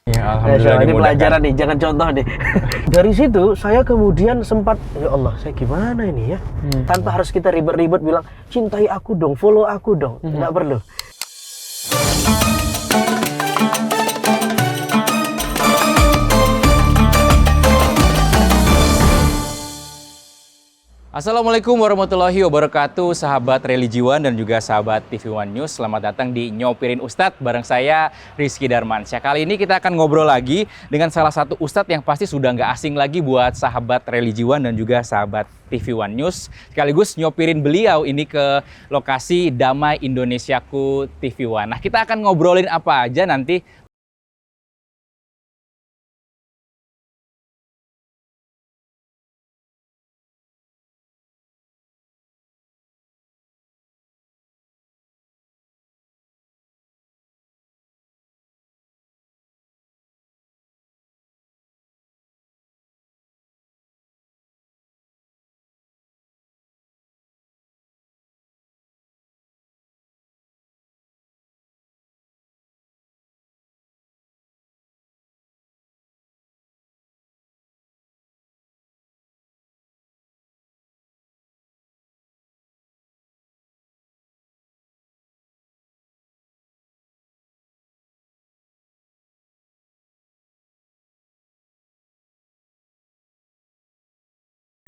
Ya, Masya alhamdulillah Allah, ini dimudahkan. pelajaran nih, jangan contoh nih. Dari situ saya kemudian sempat, ya Allah, saya gimana ini ya? Tanpa harus kita ribet-ribet bilang, cintai aku dong, follow aku dong. Nggak perlu. Assalamualaikum warahmatullahi wabarakatuh, sahabat Religiwan dan juga sahabat TV One News. Selamat datang di Nyopirin Ustadz bareng saya Rizky Darmansyah. Kali ini kita akan ngobrol lagi dengan salah satu ustadz yang pasti sudah nggak asing lagi buat sahabat Religiwan dan juga sahabat TV One News. Sekaligus nyopirin beliau ini ke lokasi Damai Indonesiaku TV One. Nah, kita akan ngobrolin apa aja nanti.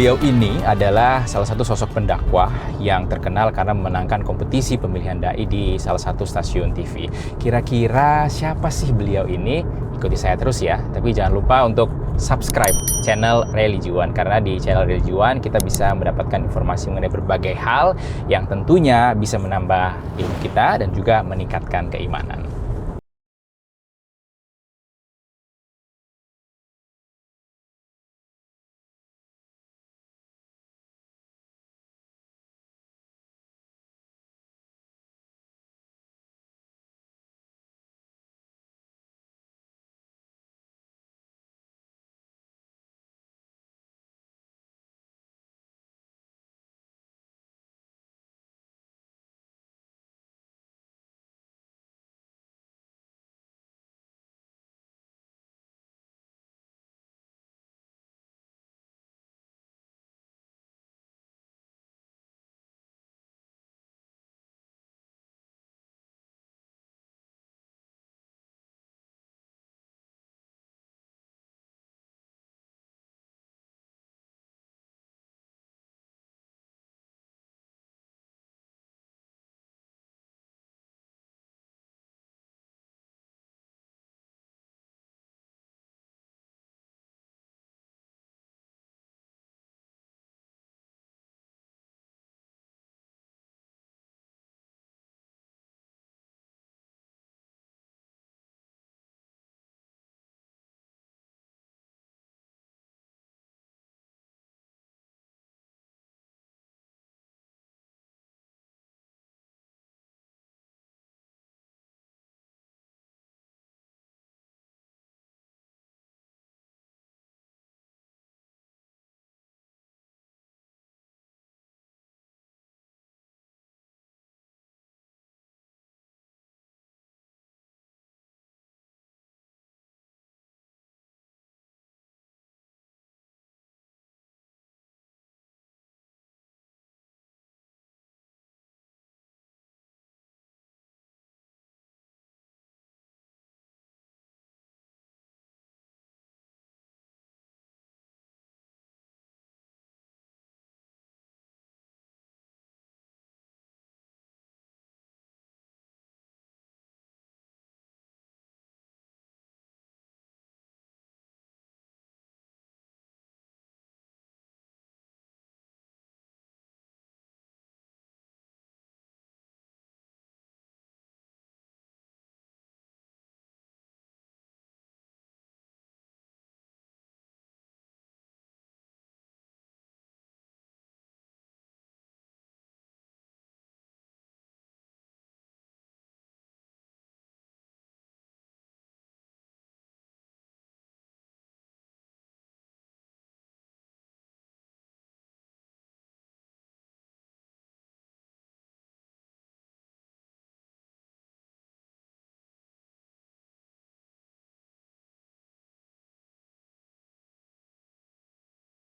Beliau ini adalah salah satu sosok pendakwah yang terkenal karena memenangkan kompetisi pemilihan dai di salah satu stasiun TV. Kira-kira siapa sih beliau ini? Ikuti saya terus ya. Tapi jangan lupa untuk subscribe channel Religiwan, karena di channel Religiwan kita bisa mendapatkan informasi mengenai berbagai hal yang tentunya bisa menambah ilmu kita dan juga meningkatkan keimanan.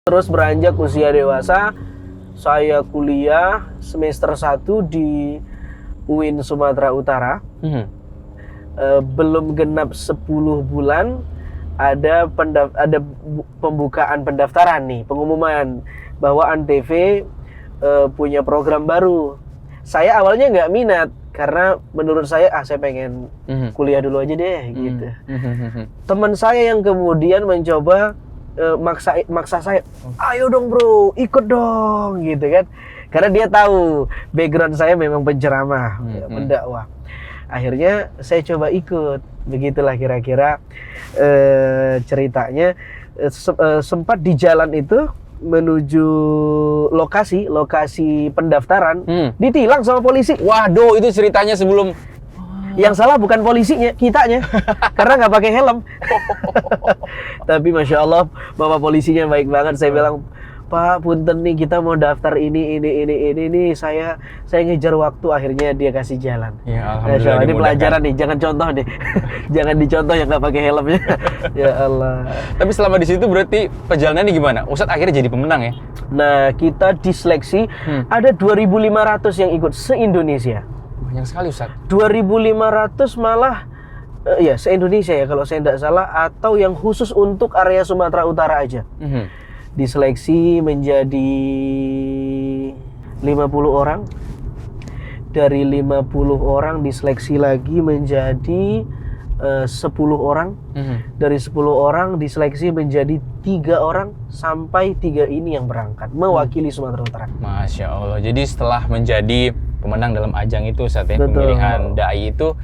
Terus beranjak usia dewasa, saya kuliah semester 1 di UIN Sumatera Utara. Belum genap 10 bulan ada pembukaan pendaftaran nih, pengumuman bahwa Antv punya program baru. Saya awalnya nggak minat karena menurut saya saya pengen kuliah dulu aja deh gitu. Teman saya yang kemudian mencoba maksa saya, ayo dong bro, ikut dong gitu kan. Karena dia tahu background saya memang penceramah, pendakwah. Akhirnya saya coba ikut, begitulah kira-kira ceritanya. Sempat di jalan itu menuju lokasi pendaftaran, ditilang sama polisi. Waduh, itu ceritanya sebelum. Yang salah bukan polisinya, kitanya, karena nggak pakai helm. Tapi masya Allah, bapak polisinya baik banget. Saya bilang, Pak, punten nih, kita mau daftar ini. Saya ngejar waktu, akhirnya dia kasih jalan. Ya, alhamdulillah. Ini pelajaran nih, jangan contoh deh. Jangan dicontoh yang nggak pakai helmnya. Ya Allah. Tapi selama di situ berarti perjalanannya gimana? Ustadz akhirnya jadi pemenang ya? Nah, kita diseleksi, ada 2.500 yang ikut se-Indonesia. Banyak sekali Ustadz. 2.500 malah ya se-Indonesia ya kalau saya tidak salah, atau yang khusus untuk area Sumatera Utara aja. Diseleksi menjadi 50 orang. Dari 50 orang diseleksi lagi menjadi 10 orang. Dari 10 orang diseleksi menjadi 3 orang, sampai 3 ini yang berangkat mewakili Sumatera Utara. Masya Allah. Jadi setelah menjadi pemenang dalam ajang itu Ustadz ya, Betul. pemilihan dai itu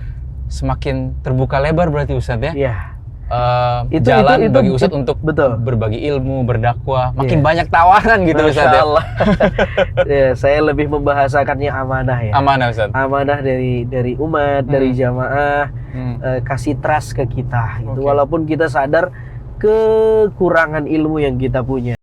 semakin terbuka lebar berarti Ustadz ya? Iya. Jalan bagi Ustadz untuk betul. berbagi ilmu, berdakwah, makin banyak tawaran gitu Ustadz ya? Allah. Ya, saya lebih membahasakannya amanah ya. Amanah Ustadz? Amanah dari umat, dari jamaah, kasih trust ke kita gitu. Walaupun kita sadar kekurangan ilmu yang kita punya.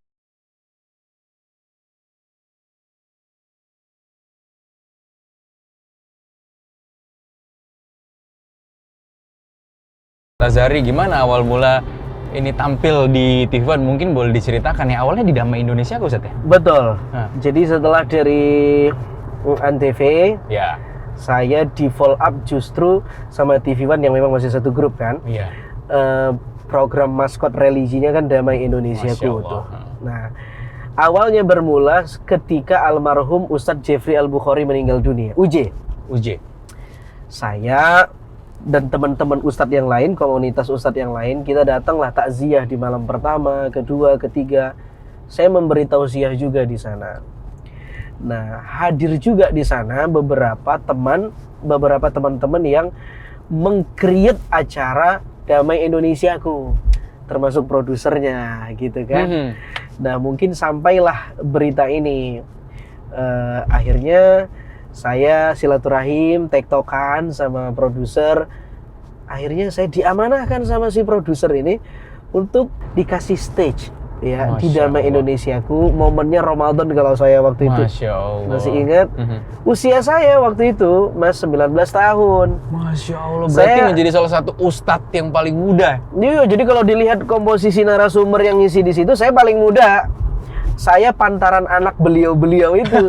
Lazari, gimana awal mula ini tampil di TV One? Mungkin boleh diceritakan ya, awalnya di Damai Indonesia kok Ustadz ya? Betul. Jadi setelah dari Antv, Ya. saya di follow up justru sama TV One yang memang masih satu grup kan. Iya. Program maskot religinya kan Damai Indonesiaku Masya Allah. tuh. Nah, awalnya bermula ketika almarhum Ustadz Jeffrey Al-Bukhari meninggal dunia, UJ. Saya dan teman-teman ustadz yang lain, komunitas ustadz yang lain, kita datanglah takziah di malam pertama, kedua, ketiga. Saya memberi tausiah juga di sana. Nah, hadir juga di sana beberapa teman-teman yang meng-create acara Damai Indonesiaku, termasuk produsernya gitu kan. Nah, mungkin sampailah berita ini. Akhirnya saya silaturahim, tektokan sama produser. Akhirnya saya diamanahkan sama si produser ini untuk dikasih stage ya di Damai Indonesiaku. Momennya Ramadan kalau saya waktu itu. Masya Allah. Masih ingat? Usia saya waktu itu Mas 19 tahun. Masya Allah, berarti menjadi salah satu ustadz yang paling muda. Iya, jadi kalau dilihat komposisi narasumber yang ngisi di situ, saya paling muda. Saya pantaran anak beliau-beliau itu,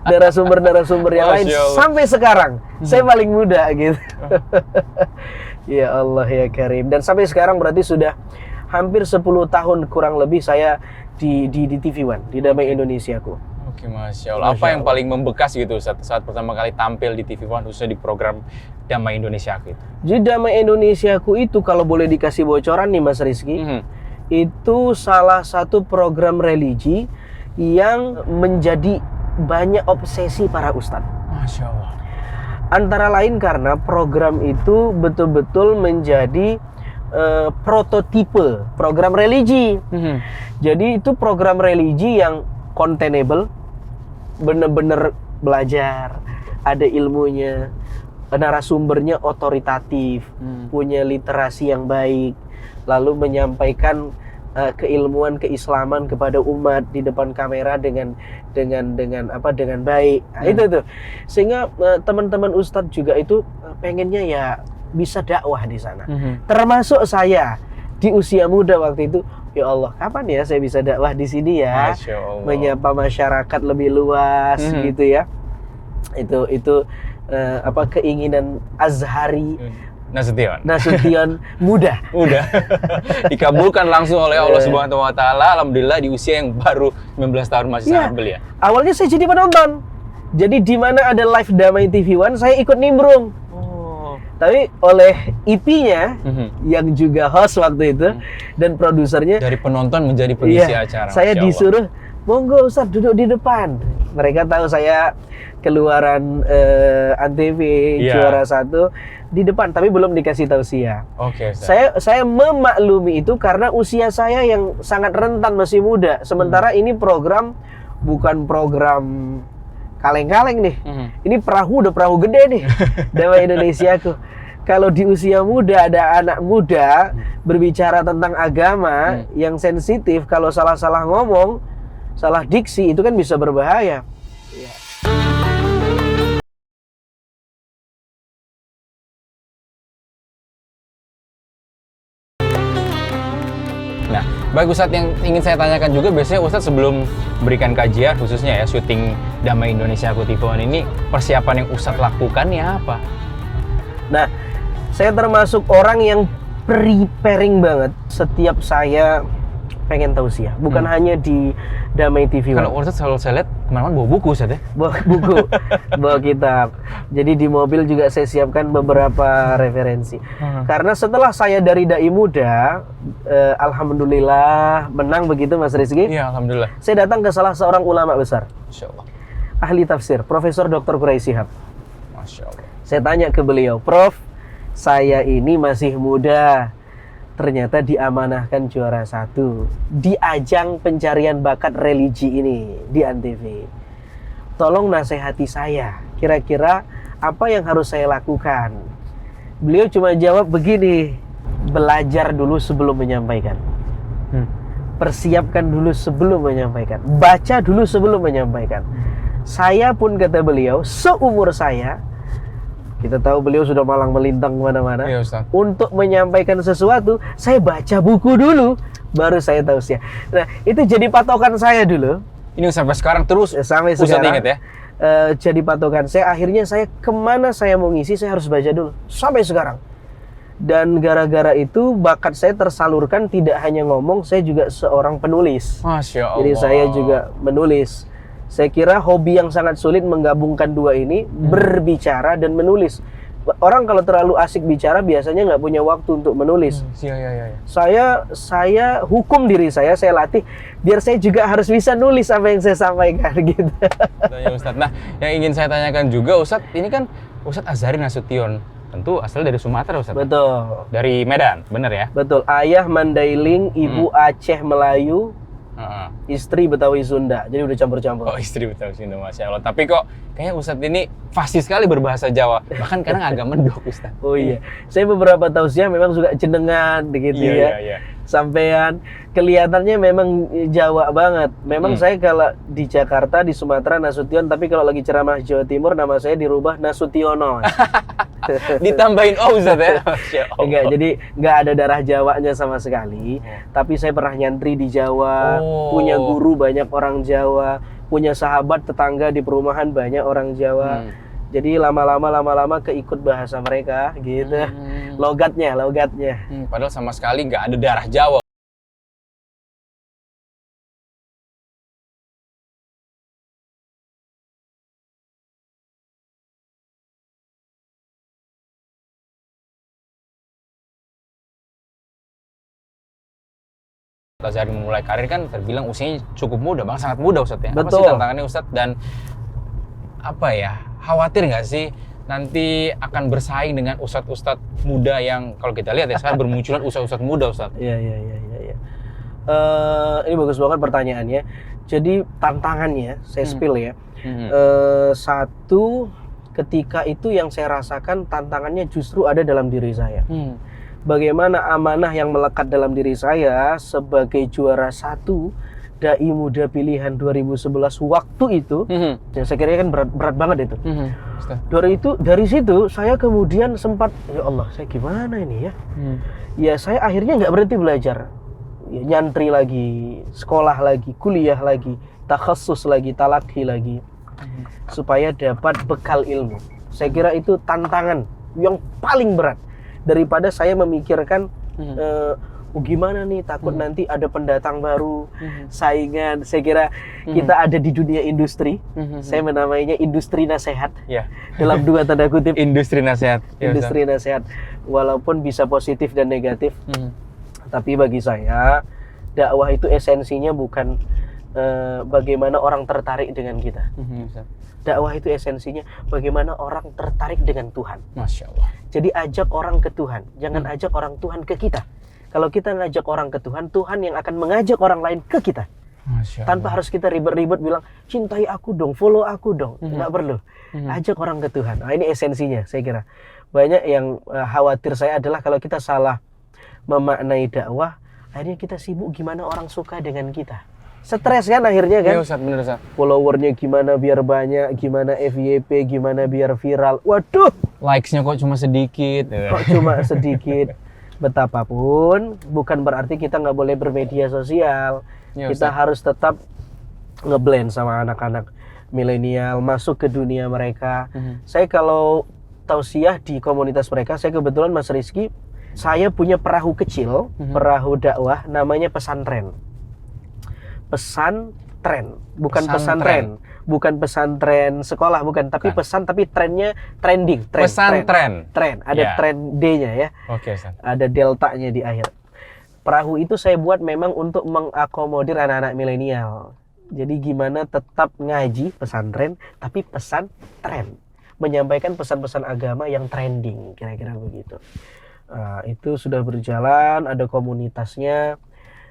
narasumber yang lain sampai sekarang saya paling muda gitu. Ya Allah ya Karim. Dan sampai sekarang berarti sudah hampir 10 tahun kurang lebih saya di TV One, di Damai Indonesiaku. Oke, Masya Allah. Apa yang paling membekas gitu saat pertama kali tampil di TV One, khususnya di program Damai Indonesiaku itu? Jadi Damai Indonesiaku itu kalau boleh dikasih bocoran nih Mas Rizky, itu salah satu program religi yang menjadi banyak obsesi para ustadz. Masya Allah. Antara lain karena program itu betul-betul menjadi prototipe program religi. Jadi itu program religi yang containable, bener-bener belajar, ada ilmunya, narasumbernya otoritatif, punya literasi yang baik, lalu menyampaikan keilmuan keislaman kepada umat di depan kamera dengan baik. Nah, itu tuh. Sehingga teman-teman ustadz juga itu pengennya ya bisa dakwah di sana. Termasuk saya di usia muda waktu itu ya Allah, kapan ya saya bisa dakwah di sini ya? Masya Allah. Menyapa masyarakat lebih luas gitu ya. Itu keinginan Azhari Nasution muda. Udah dikabulkan langsung oleh Allah Subhanahu wa taala. Alhamdulillah di usia yang baru 19 tahun masih sangat belia. Awalnya saya jadi penonton. Jadi di mana ada live Damai TV One saya ikut nimbrung. Tapi oleh IP-nya yang juga host waktu itu dan produsernya dari penonton menjadi pengisi acara. Saya disuruh, monggo Ustaz duduk di depan. Mereka tahu saya keluaran Antv juara 1 di depan, tapi belum dikasih tausiah. Oke. Saya memaklumi itu karena usia saya yang sangat rentan, masih muda. Sementara ini program bukan program kaleng-kaleng nih. Ini udah perahu gede nih. Damai Indonesiaku. Kalau di usia muda ada anak muda berbicara tentang agama yang sensitif, kalau salah-salah ngomong, salah diksi itu kan bisa berbahaya. Ya. Nah, baik Ustadz, yang ingin saya tanyakan juga, biasanya Ustadz sebelum berikan kajian khususnya ya syuting Damai Indonesiaku TV One ini, persiapan yang Ustadz lakukan ya apa? Nah, saya termasuk orang yang preparing banget setiap saya pengen tausiah. Bukan hanya di Damai TV One. Kalau Ustadz selalu saya lihat kemana-mana bawa buku Ustadz ya? Bawa buku, bawa kitab. Jadi di mobil juga saya siapkan beberapa referensi. Karena setelah saya dari dai muda, alhamdulillah menang begitu Mas Rizky. Iya, alhamdulillah. Saya datang ke salah seorang ulama besar, Masya Allah. ahli tafsir, Profesor Dr. Quraisy Shihab. Masya Allah. Saya tanya ke beliau, Prof, saya ini masih muda, ternyata diamanahkan juara 1 di ajang pencarian bakat religi ini di Antv. Tolong nasihati saya, kira-kira apa yang harus saya lakukan? Beliau cuma jawab begini, belajar dulu sebelum menyampaikan. Persiapkan dulu sebelum menyampaikan. Baca dulu sebelum menyampaikan. Saya pun, kata beliau, seumur saya, kita tahu beliau sudah malang melintang kemana-mana. Iya, Ustaz. Untuk menyampaikan sesuatu, saya baca buku dulu, baru saya tausiah. Nah, itu jadi patokan saya dulu. Ini sampai sekarang terus Sampai Ustaz sekarang. ingat ya? Jadi patokan saya. Akhirnya saya kemana saya mau ngisi, saya harus baca dulu. Sampai sekarang. Dan gara-gara itu bakat saya tersalurkan, tidak hanya ngomong, saya juga seorang penulis. Masya Allah. Jadi saya juga menulis. Saya kira hobi yang sangat sulit menggabungkan dua ini, berbicara dan menulis. Orang kalau terlalu asik bicara biasanya nggak punya waktu untuk menulis. Iya. Saya hukum diri saya latih biar saya juga harus bisa nulis apa yang saya sampaikan gitu. Ya, Ustadz. Nah, yang ingin saya tanyakan juga Ustadz, ini kan Ustadz Azhari Nasution, tentu asalnya dari Sumatera Ustadz. Betul. Dari Medan, bener ya? Betul. Ayah Mandailing, ibu Aceh Melayu, istri Betawi Sunda. Jadi udah campur-campur. Oh, istri Betawi Sunda, Masya Allah. Tapi kok kayaknya Ustadz ini fasih sekali berbahasa Jawa. Bahkan kadang agak mendok Ustadz. Oh iya. Saya beberapa tausiah memang suka jenengan gitu ya. Iya. Sampean kelihatannya memang Jawa banget. Memang saya kalau di Jakarta, di Sumatera Nasution, tapi kalau lagi ceramah Jawa Timur nama saya dirubah Nasutiono. Ditambahin Ustadz ya. Masya Allah. Enggak, jadi nggak ada darah Jawanya sama sekali. Tapi saya pernah nyantri di Jawa, punya guru banyak orang Jawa, punya sahabat tetangga di perumahan banyak orang Jawa. Jadi lama-lama keikut bahasa mereka gitu. Logatnya. Padahal sama sekali nggak ada darah Jawa. Azhari memulai karir kan terbilang usianya cukup muda, sangat muda Ustadz ya. Betul. Apa sih tantangannya Ustadz, dan apa ya, khawatir nggak sih nanti akan bersaing dengan ustadz-ustadz muda yang kalau kita lihat ya sekarang bermunculan ustadz-ustadz muda Ustadz? Iya. Ini bagus banget pertanyaannya. Jadi tantangannya, saya spill ya. Satu, ketika itu yang saya rasakan tantangannya justru ada dalam diri saya. Bagaimana amanah yang melekat dalam diri saya sebagai juara 1 Dai Muda Pilihan 2011 waktu itu, ya saya kira kan berat banget itu. Dari situ saya kemudian sempat, ya Allah, saya gimana ini ya? Ya saya akhirnya nggak berhenti belajar. ya, nyantri lagi, sekolah lagi, kuliah lagi, takhassus lagi, talaqi lagi, supaya dapat bekal ilmu. Saya kira itu tantangan yang paling berat daripada saya memikirkan gimana nih, takut nanti ada pendatang baru, saingan. Saya kira kita ada di dunia industri. Saya menamainya industri nasihat. Ya. Dalam 2 tanda kutip. Industri nasihat. Ya, Industri nasihat. Walaupun bisa positif dan negatif. Tapi bagi saya, dakwah itu esensinya bukan bagaimana orang tertarik dengan kita. Dakwah itu esensinya bagaimana orang tertarik dengan Tuhan. Masya Allah. Jadi ajak orang ke Tuhan, jangan ajak orang Tuhan ke kita. Kalau kita ngajak orang ke Tuhan, Tuhan yang akan mengajak orang lain ke kita. Masya Allah. Tanpa harus kita ribet-ribet bilang, cintai aku dong, follow aku dong. Nggak perlu. Ajak orang ke Tuhan. Nah, ini esensinya, saya kira. Banyak yang khawatir saya adalah kalau kita salah memaknai dakwah, akhirnya kita sibuk gimana orang suka dengan kita. Stres kan akhirnya kan. Iya Ustaz, bener Ustaz. Followernya gimana biar banyak, gimana FYP, gimana biar viral. Waduh, Likes-nya kok cuma sedikit. kok cuma sedikit. Betapapun, bukan berarti kita nggak boleh bermedia sosial. Ya, Kita Ustaz. harus tetap ngeblend sama anak-anak milenial, masuk ke dunia mereka. Saya kalau tausiah di komunitas mereka, saya kebetulan Mas Rizky, saya punya perahu kecil, perahu dakwah, namanya pesantren. Pesantren, bukan pesantren. Bukan pesantren sekolah, bukan. Tapi pesan, tapi trennya trending. Pesantren. Tren, ada Ya. tren D-nya ya. Oke Ustaz. Ada deltanya di akhir. Perahu itu saya buat memang untuk mengakomodir anak-anak milenial. Jadi gimana tetap ngaji pesantren, tapi pesan tren. Menyampaikan pesan-pesan agama yang trending, kira-kira begitu. Itu sudah berjalan, ada komunitasnya.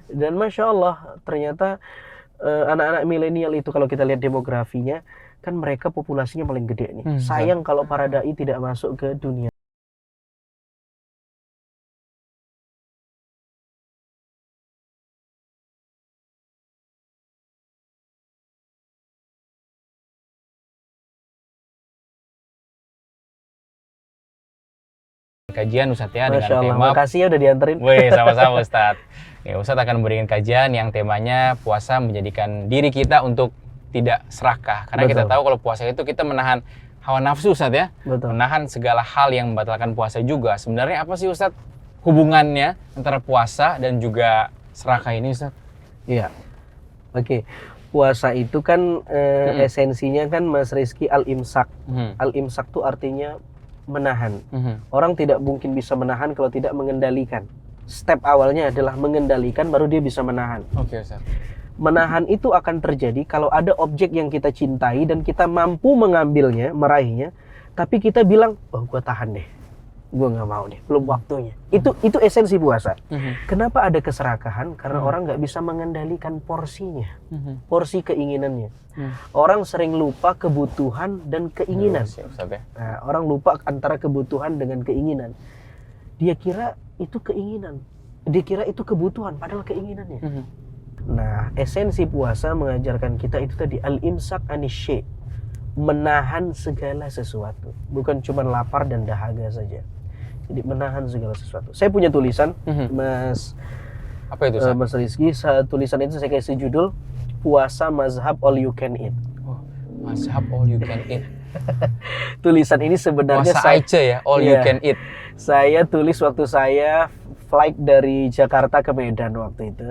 Dan Masya Allah, ternyata anak-anak milenial itu kalau kita lihat demografinya, kan mereka populasinya paling gede nih. Sayang kalau para dai tidak masuk ke dunia. Kajian Ustaz ya dengan Masya Allah, tema. makasih ya udah dianterin. Wih, sama-sama Ustadz. Ya, Ustadz akan memberikan kajian yang temanya puasa menjadikan diri kita untuk tidak serakah. Karena kita Betul. tahu kalau puasa itu kita menahan hawa nafsu Ustadz ya. Betul. Menahan segala hal yang membatalkan puasa juga. Sebenarnya apa sih Ustadz hubungannya antara puasa dan juga serakah ini Ustadz? Iya. Oke. Puasa itu kan esensinya kan Mas Rizky al-imsak. Al-imsak itu artinya menahan. Orang tidak mungkin bisa menahan kalau tidak mengendalikan. Step awalnya adalah mengendalikan, baru dia bisa menahan. Oke Ustaz. Menahan itu akan terjadi kalau ada objek yang kita cintai dan kita mampu mengambilnya, meraihnya, tapi kita bilang, oh gue tahan deh, gue nggak mau deh, belum waktunya. Itu esensi puasa. Kenapa ada keserakahan? Karena orang nggak bisa mengendalikan porsinya, porsi keinginannya. Orang sering lupa kebutuhan dan keinginan. Ustaz ya. Nah, orang lupa antara kebutuhan dengan keinginan. Dia kira itu keinginan, dia kira itu kebutuhan, padahal keinginannya. Nah, esensi puasa mengajarkan kita itu tadi al-imsak anisy, menahan segala sesuatu, bukan cuma lapar dan dahaga saja. Jadi menahan segala sesuatu. Saya punya tulisan, Mas. Apa itu Ustaz? Mas Rizky, tulisan itu saya kasih judul Puasa Mazhab All You Can Eat. Oh, mazhab all you can eat. Tulisan ini sebenarnya Puasa aja ya, all you Iya. can eat. Saya tulis waktu saya flight dari Jakarta ke Medan waktu itu.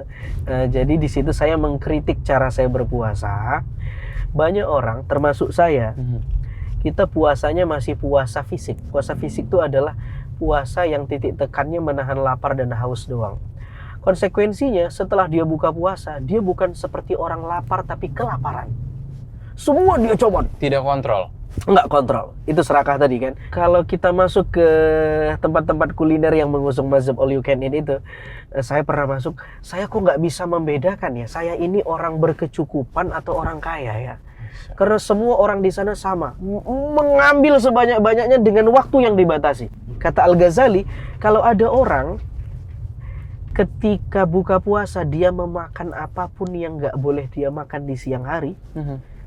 Jadi di situ saya mengkritik cara saya berpuasa. Banyak orang, termasuk saya, kita puasanya masih puasa fisik. Puasa fisik itu adalah puasa yang titik tekannya menahan lapar dan haus doang. Konsekuensinya setelah dia buka puasa, dia bukan seperti orang lapar tapi kelaparan. Semua dia coba. Tidak kontrol. Nggak kontrol. Itu serakah tadi kan. Kalau kita masuk ke tempat-tempat kuliner yang mengusung mazhab all you can eat itu, saya pernah masuk, saya kok nggak bisa membedakan ya, saya ini orang berkecukupan atau orang kaya ya. Karena semua orang di sana sama, mengambil sebanyak-banyaknya dengan waktu yang dibatasi. Kata Al-Ghazali, kalau ada orang ketika buka puasa dia memakan apapun yang nggak boleh dia makan di siang hari,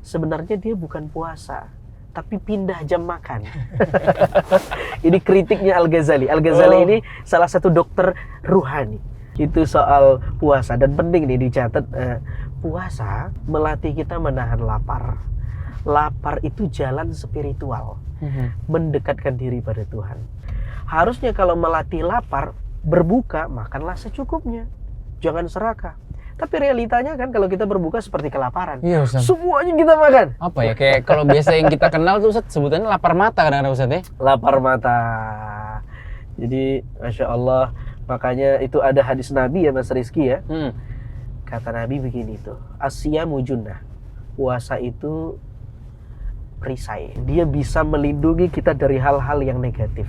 sebenarnya dia bukan puasa, tapi pindah jam makan. Ini kritiknya Al-Ghazali. Al-Ghazali ini salah satu dokter ruhani. Itu soal puasa, dan penting nih dicatat, puasa melatih kita menahan lapar. Lapar itu jalan spiritual, mendekatkan diri pada Tuhan. Harusnya kalau melatih lapar, berbuka, makanlah secukupnya, jangan serakah. Tapi realitanya kan kalau kita berbuka seperti kelaparan. Iya, Ustaz. Semuanya kita makan. Apa ya, kayak kalau biasa yang kita kenal tuh Ustaz, sebutannya lapar mata kadang-kadang Ustaz ya. Lapar mata. Jadi Masya Allah, makanya itu ada hadis Nabi ya Mas Rizky ya. Kata Nabi begini tuh, asyamu junnah. Puasa itu perisai. Dia bisa melindungi kita dari hal-hal yang negatif.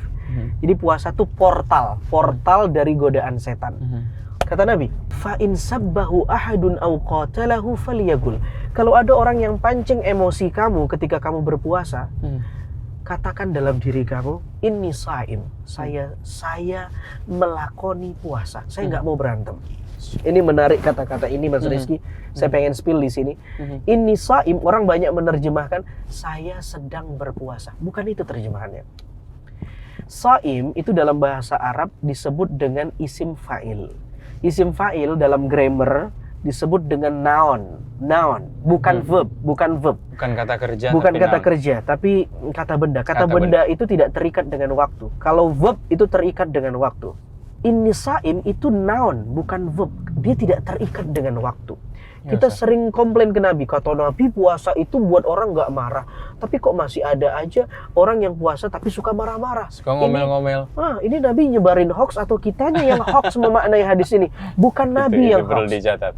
Jadi puasa itu portal dari godaan setan. Kata Nabi, fa in sabbahu ahadun aw qatalahu falyaqul. Kalau ada orang yang pancing emosi kamu ketika kamu berpuasa, katakan dalam diri kamu, inni shaim. Saya melakoni puasa. Saya nggak mau berantem. Ini menarik kata-kata ini Mas Rizky. Saya pengen spill di sini. Inni shaim, orang banyak menerjemahkan saya sedang berpuasa. Bukan itu terjemahannya. Shaim itu dalam bahasa Arab disebut dengan isim fa'il. Isim fa'il dalam grammar disebut dengan noun, bukan verb. Bukan kata kerja. Bukan tapi kata noun. kerja, tapi kata benda. Kata benda itu tidak terikat dengan waktu. Kalau verb itu terikat dengan waktu. Inni shaim itu noun, bukan verb. Dia tidak terikat dengan waktu. Ya, Kita Ustaz. sering komplain ke Nabi, kata Nabi puasa itu buat orang nggak marah. Tapi kok masih ada aja orang yang puasa tapi suka marah-marah. Suka ngomel-ngomel. Ini Nabi nyebarin hoax atau kitanya yang hoax memaknai hadis ini? Bukan Nabi yang itu perlu hoax. dicatat.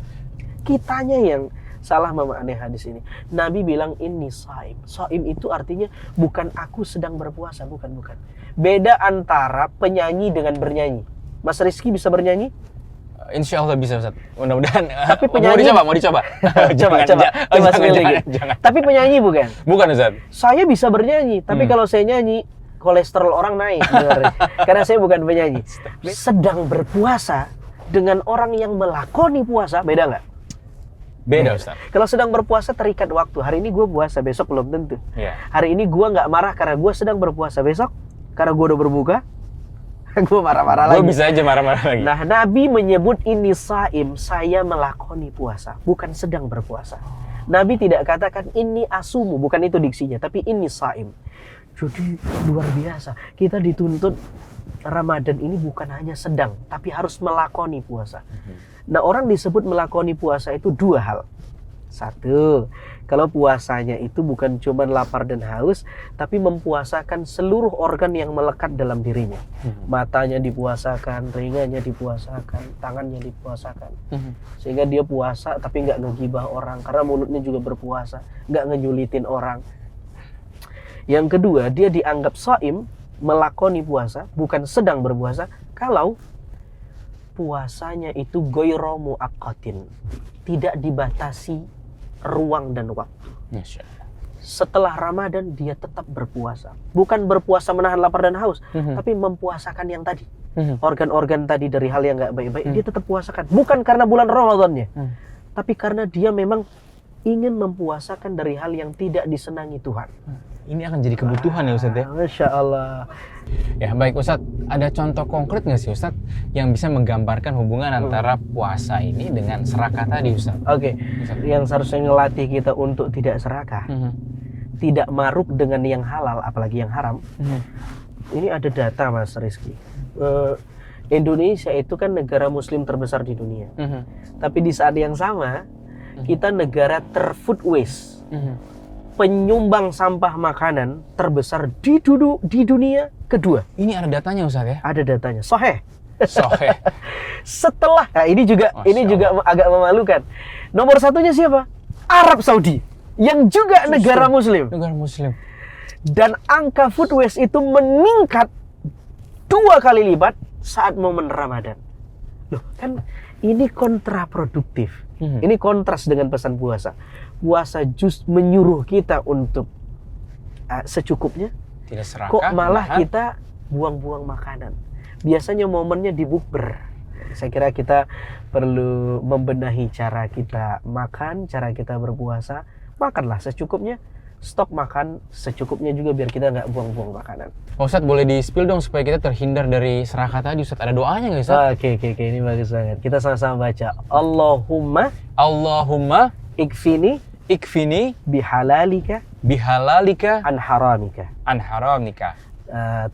Kitanya yang salah memaknai hadis ini. Nabi bilang ini shaim. Shaim itu artinya bukan aku sedang berpuasa, bukan. Beda antara penyanyi dengan bernyanyi. Mas Rizky bisa bernyanyi? Insya Allah bisa Ustaz. Mudah-mudahan. Tapi penyanyi... Mau dicoba. Coba sekali lagi. Jangan. Tapi penyanyi bukan? Bukan Ustaz. Saya bisa bernyanyi, tapi kalau saya nyanyi kolesterol orang naik. Karena saya bukan penyanyi. Sedang berpuasa dengan orang yang melakoni puasa, beda nggak? Beda Ustaz. Kalau sedang berpuasa terikat waktu. Hari ini gue puasa, besok belum tentu. Iya. Hari ini gue nggak marah karena gue sedang berpuasa. Besok karena gue udah berbuka, gue marah-marah lagi. Gue bisa aja marah-marah lagi. Nah, Nabi menyebut ini shaim, saya melakoni puasa, bukan sedang berpuasa. Nabi tidak katakan ini asumu, bukan itu diksinya, tapi ini shaim. Jadi luar biasa. Kita dituntut Ramadan ini bukan hanya sedang, tapi harus melakoni puasa. Nah, orang disebut melakoni puasa itu dua hal. Satu, kalau puasanya itu bukan cuma lapar dan haus, tapi mempuasakan seluruh organ yang melekat dalam dirinya. Matanya dipuasakan, telinganya dipuasakan, tangannya dipuasakan. Sehingga dia puasa tapi nggak ngegibah orang, karena mulutnya juga berpuasa, nggak ngejulitin orang. Yang kedua, dia dianggap shaim, melakoni puasa, bukan sedang berpuasa, kalau puasanya itu ghairu muaqqatin, tidak dibatasi ruang dan waktu. Setelah Ramadan dia tetap berpuasa. Bukan berpuasa menahan lapar dan haus, tapi mempuasakan yang tadi. Organ-organ tadi dari hal yang nggak baik-baik, dia tetap puasakan. Bukan karena bulan Ramadannya, tapi karena dia memang ingin mempuasakan dari hal yang tidak disenangi Tuhan. Ini akan jadi kebutuhan ya Ustaz ya? Masya Allah. Ya baik Ustaz, ada contoh konkret nggak sih Ustaz yang bisa menggambarkan hubungan antara puasa ini dengan serakah tadi Ustaz? Oke, yang seharusnya ngelatih kita untuk tidak serakah, tidak maruk dengan yang halal, apalagi yang haram. Ini ada data Mas Rizky. Indonesia itu kan negara muslim terbesar di dunia. Tapi di saat yang sama, kita negara terfood waste. Penyumbang sampah makanan terbesar di dunia kedua. Ini ada datanya Ustaz ya? Ada datanya. Sahih. Sahih. Setelah, nah ini juga agak memalukan. Nomor satunya siapa? Arab Saudi, yang juga negara muslim. Negara muslim. Dan angka food waste itu meningkat 2 kali lipat saat momen Ramadan. Loh, kan ini kontraproduktif. Ini kontras dengan pesan puasa. Puasa menyuruh kita untuk secukupnya. Tidak serakah. Kok malah kita buang-buang makanan. Biasanya momennya di bukber. Saya kira kita perlu membenahi cara kita makan, cara kita berpuasa. Makanlah secukupnya. stok makan secukupnya juga biar kita nggak buang-buang makanan. Ustadz boleh di-spill dong supaya kita terhindar dari serakah tadi Ustadz. Ada doanya nggak Ustadz? Oke, ini bagus banget. Kita sama-sama baca. Allahumma Allahumma ikfini ikfini bihalalika bihalalika an haramika. an haramika.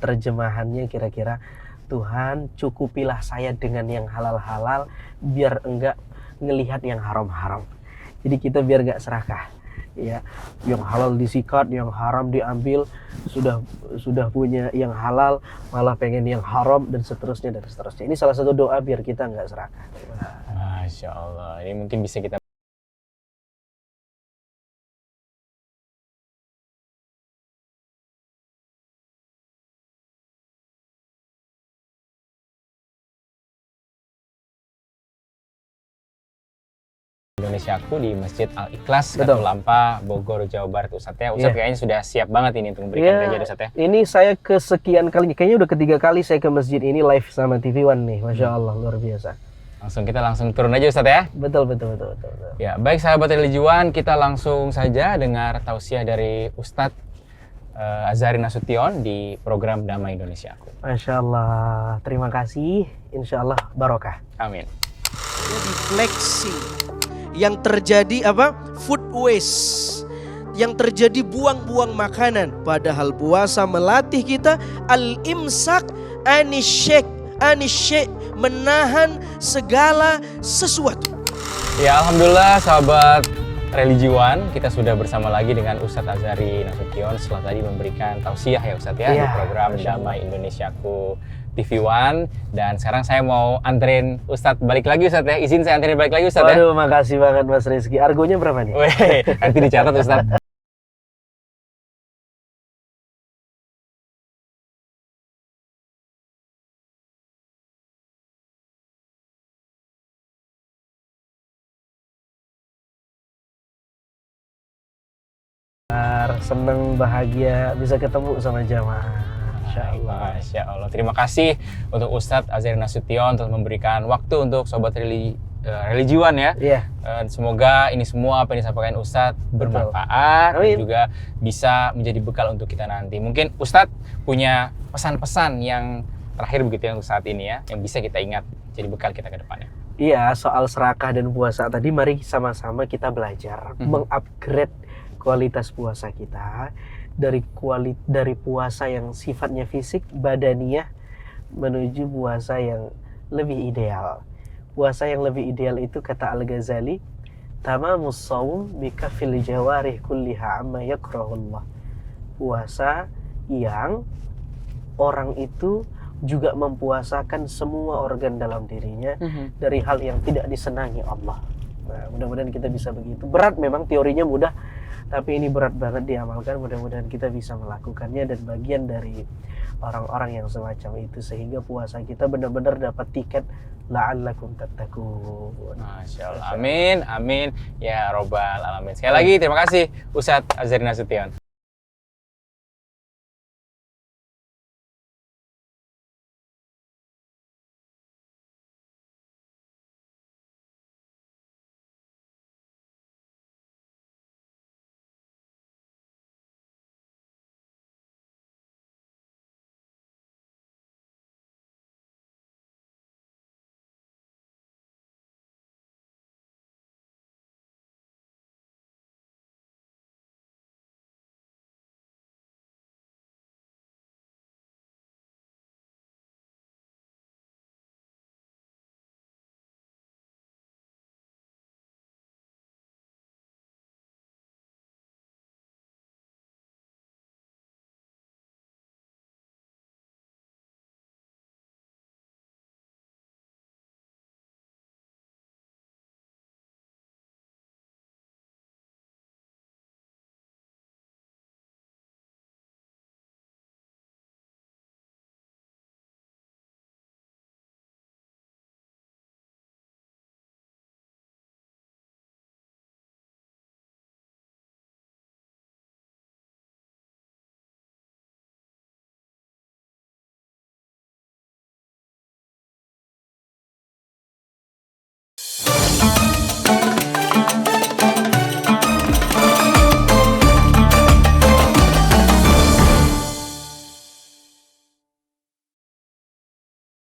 Terjemahannya kira-kira, Tuhan cukupilah saya dengan yang halal-halal biar enggak ngelihat yang haram-haram. Jadi kita biar enggak serakah. Ya, yang halal disikat, yang haram diambil, sudah punya yang halal malah pengen yang haram dan seterusnya dan seterusnya. Ini salah satu doa biar kita enggak serakah. Masya Allah, ini mungkin bisa kita Indonesiaku di Masjid Al-Ikhlas, Betul. Katulampa, Bogor, Jawa Barat, Ustadz ya. Ustadz kayaknya sudah siap banget ini untuk memberikan Ya, kajian Ustadz ya. ini saya kesekian kali, kayaknya udah ketiga kali saya ke masjid ini live sama TV One nih. Masya Allah, luar biasa. Kita langsung turun aja Ustadz ya. Betul. Ya, baik sahabat religiwan, kita langsung saja dengar tausiah dari Ustadz Azhari Nasution di program Damai Indonesiaku. Masya Allah, terima kasih. Insya Allah barokah. Amin. Defleksi yang terjadi apa? Food waste. Yang terjadi buang-buang makanan, padahal puasa melatih kita al-imsak anisyek, menahan segala sesuatu. Ya, alhamdulillah sahabat religiwan, kita sudah bersama lagi dengan Ustadz Azhari Nasution setelah tadi memberikan tausiah ya Ustadz ya, Iya, di program Masya Allah. Damai Indonesiaku TV One. Dan sekarang saya mau anterin Ustadz balik lagi Ustadz ya. Izin saya anterin balik lagi Ustadz ya. Waduh, makasih banget Mas Rizky. Argonya berapa nih? Weh, nanti dicatat Ustadz. Seneng, bahagia bisa ketemu sama jamaah. Masya Allah. Masya Allah. Terima kasih untuk Ustadz Azhari Nasution telah memberikan waktu untuk sobat religiwan ya. Iya. Semoga ini semua apa yang disampaikan Ustadz bermanfaat dan Amin. juga bisa menjadi bekal untuk kita nanti. Mungkin Ustadz punya pesan-pesan yang terakhir begitu ya untuk saat ini ya, yang bisa kita ingat jadi bekal kita ke depannya. Iya, soal serakah dan puasa tadi, mari sama-sama kita belajar mengupgrade kualitas puasa kita dari puasa yang sifatnya fisik, badaniyah, menuju puasa yang lebih ideal. Puasa yang lebih ideal itu kata Al-Ghazali, tamamus shaum bikafil jawarih kulliha amma yakrahullah. Puasa yang orang itu juga mempuasakan semua organ dalam dirinya dari hal yang tidak disenangi Allah. Nah, mudah-mudahan kita bisa begitu. Berat memang, teorinya mudah, tapi ini berat banget diamalkan. Mudah-mudahan kita bisa melakukannya dan bagian dari orang-orang yang semacam itu, sehingga puasa kita benar-benar dapat tiket la'allakum tattaqun. Masya Allah. Amin, amin ya robbal alamin. Sekali lagi terima kasih Ustadz Azhari Nasution.